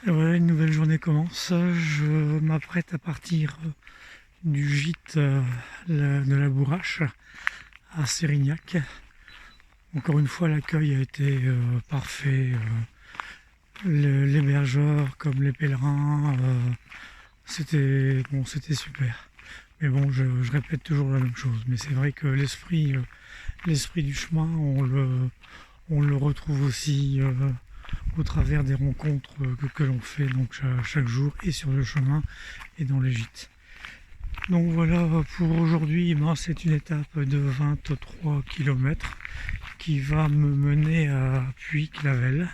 Et voilà, une nouvelle journée commence. Je m'apprête à partir du gîte de la Bourrache à Sérignac. Encore une fois, l'accueil a été parfait. L'hébergeur comme les pèlerins, c'était super. Mais bon, je répète toujours la même chose. Mais c'est vrai que l'esprit du chemin, on le retrouve aussi au travers des rencontres que l'on fait donc chaque jour et sur le chemin et dans les gîtes. Donc voilà pour aujourd'hui, c'est une étape de 23 km qui va me mener à Puy-Clavel.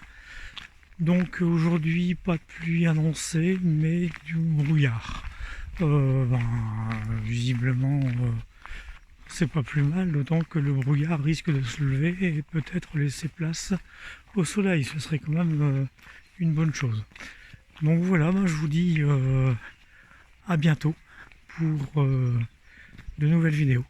Donc aujourd'hui, pas de pluie annoncée, mais du brouillard. Visiblement, c'est pas plus mal, d'autant que le brouillard risque de se lever et peut-être laisser place au soleil. Ce serait quand même une bonne chose. Donc voilà, je vous dis à bientôt pour de nouvelles vidéos.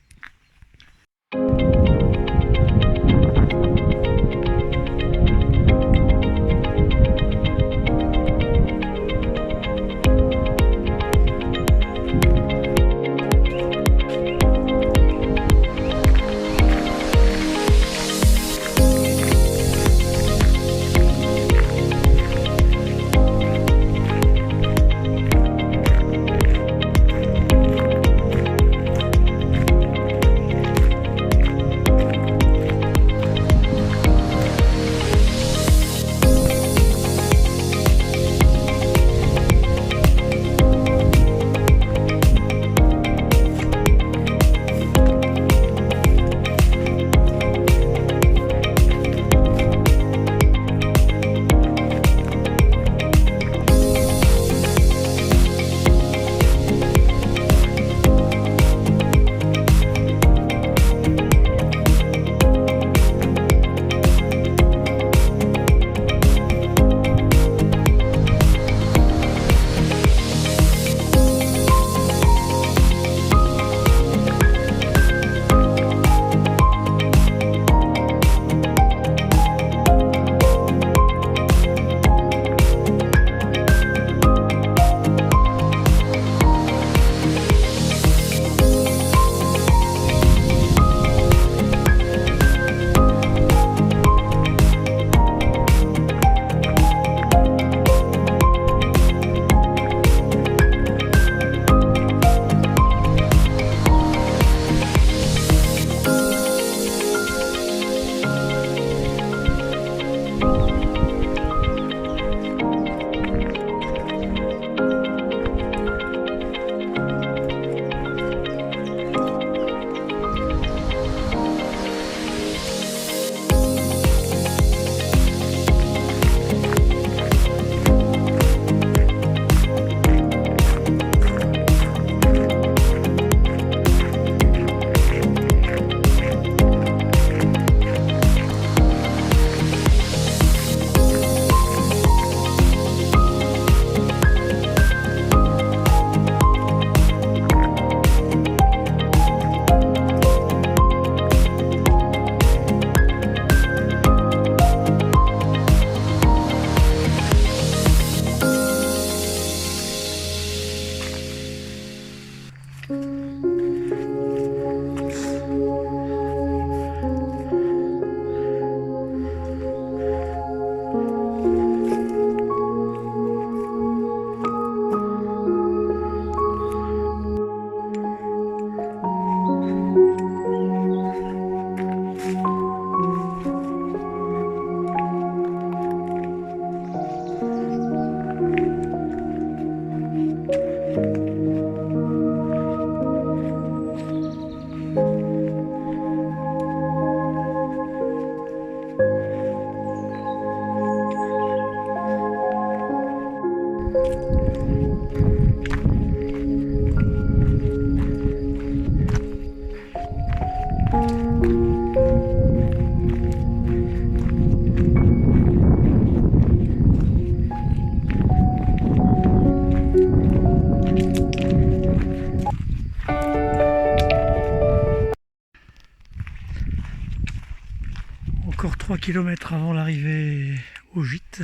Encore 3 km avant l'arrivée au gîte.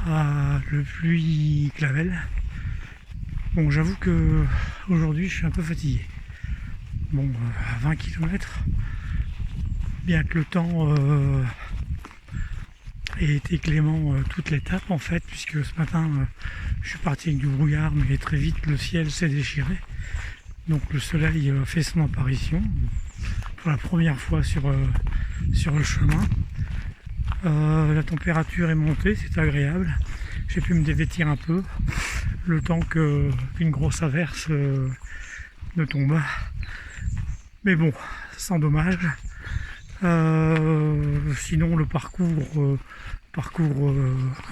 le pluie Clavel. Bon, j'avoue que aujourd'hui je suis un peu fatigué. Bon, à 20 km, bien que le temps ait été clément toute l'étape en fait, puisque ce matin je suis parti avec du brouillard, mais très vite le ciel s'est déchiré. Donc le soleil fait son apparition pour la première fois sur le chemin. La température est montée, c'est agréable. J'ai pu me dévêtir un peu le temps qu'une grosse averse ne tombe. Mais bon, sans dommage. Sinon le parcours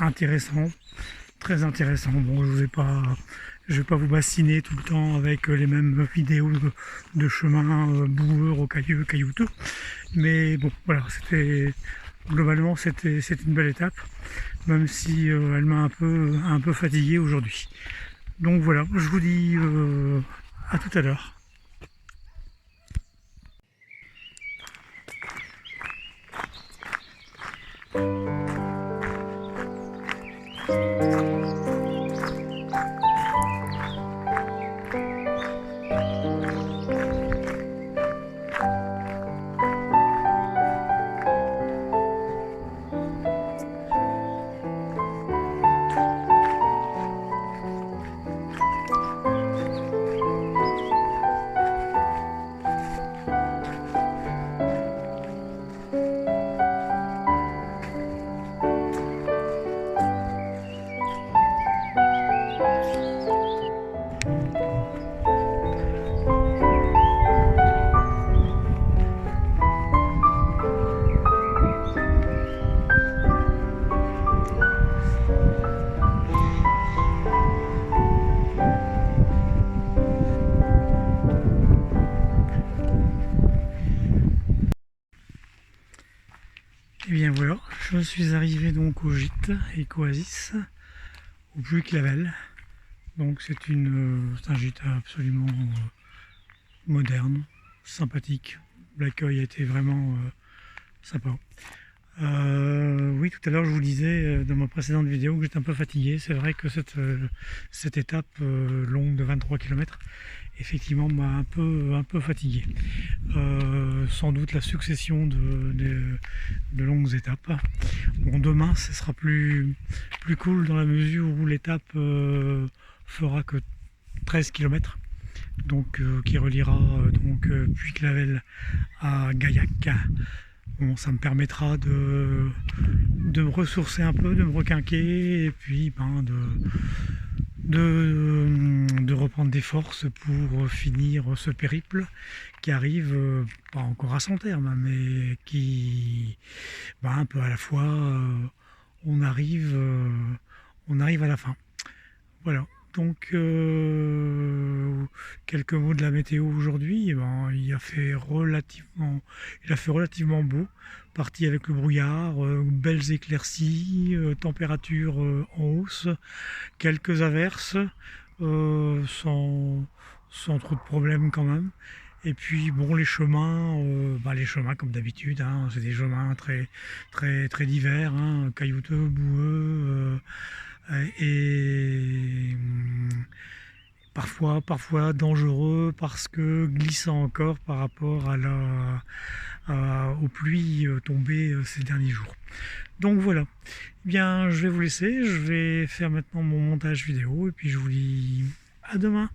intéressant, très intéressant. Bon, je vais pas vous bassiner tout le temps avec les mêmes vidéos de chemin boueux, rocailleux, caillouteux. Mais bon, voilà, globalement c'était une belle étape, même si elle m'a un peu fatigué aujourd'hui. Donc voilà, je vous dis à tout à l'heure. Et bien voilà, je suis arrivé donc au gîte Eco-Oasis, au Puy Clavel. Donc c'est un gîte absolument moderne, sympathique. L'accueil a été vraiment sympa. Oui, tout à l'heure je vous disais dans ma précédente vidéo que j'étais un peu fatigué. C'est vrai que cette étape longue de 23 km effectivement m'a un peu fatigué. Sans doute la succession de longues étapes. Bon, demain ce sera plus cool dans la mesure où l'étape fera que 13 km, donc qui reliera Puy-Clavel à Gaillac. Bon, ça me permettra de me ressourcer un peu, de me requinquer et puis de reprendre des forces pour finir ce périple qui arrive, pas encore à son terme, mais qui, un peu à la fois, on arrive à la fin. Voilà. Donc, quelques mots de la météo aujourd'hui. Il a fait relativement beau. Parti avec le brouillard, belles éclaircies, température en hausse, quelques averses, sans trop de problèmes quand même. Et puis bon, les chemins comme d'habitude, hein, c'est des chemins très divers, hein, caillouteux, boueux, et parfois dangereux parce que glissant encore par rapport aux pluies tombées ces derniers jours. Donc voilà, eh bien je vais vous laisser, je vais faire maintenant mon montage vidéo et puis je vous dis à demain.